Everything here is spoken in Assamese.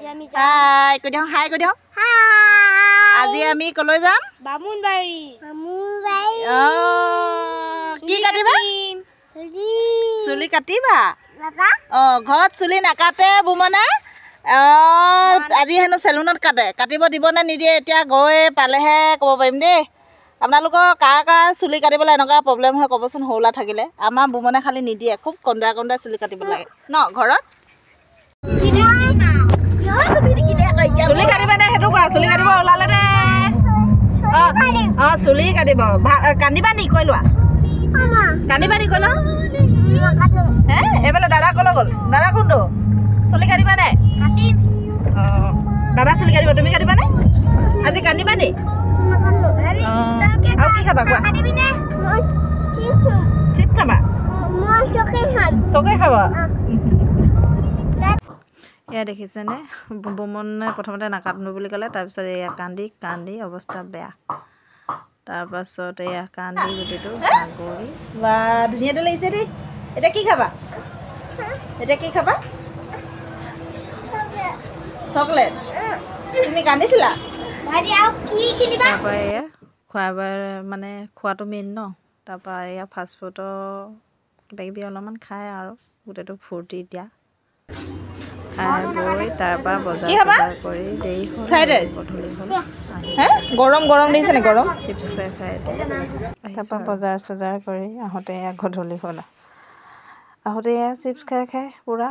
হাই কৈ দিওঁ হাই কৈ দিওঁ আজি আমি কলৈ যাম বামুণবাৰী কি কাটিবা চুলি কাটিবা ঘৰত চুলি নাকাটে বুমনে আজি হেনো চেলুনত কাটিব দিব নে নিদিয়ে এতিয়া গৈ পালেহে ক'ব পাৰিম দেই আপোনালোকৰ কাৰ চুলি কাটিবলৈ এনেকুৱা প্ৰব্লেম হয় ক'বচোন সৰুলা থাকিলে আমাৰ বুমনে খালি নিদিয়ে খুব কন্দুৱাই চুলি কাটিব লাগে ন ঘৰত চুলি কাটিবা নে সেইটো কোৱা চুলি কাটিব ওলালে নে চুলি কাটিব কান্দিবা নি কৈ লোৱা কান্দিবা নি কৈ লোৱা হে এইফালে দাদা ক'লৈ গ'ল দাদা কোনটো চুলি কাটিবা নে দাদা চুলি কাটিব তুমি কাটিবা নে আজি কান্দিবা নি আৰু কি খাবা কোৱা চিপ খাবা চকে খাবা এয়া দেখিছেনে বুমনে প্ৰথমতে নাকাটো বুলি ক'লে তাৰপিছত এয়া কান্দি অৱস্থা বেয়া তাৰপাছত এয়া কান্দি গোটেইটো ভাগৰি বা ধুনীয়াটো লাগিছে দেই এতিয়া কি খাবা চকলেট তুমি কান্দিছিলা তাৰপৰা এয়া মানে খোৱাটো মেইন ন তাৰপৰা এয়া ফাষ্টফুডৰ কিবাকিবি অলপমান খায় আৰু গোটেইটো ফূৰ্তি দিয়া খাই বৈ তাৰপৰা বজাৰ কৰি দেৰি হ'ল গধূলি হ'ল গৰম দিছে নে গৰম চিপছ খাই তাৰপৰা বজাৰ কৰি আহোঁতে এয়া গধূলি হ'ল আহোঁতে এয়া চিপছ খাই পুৰা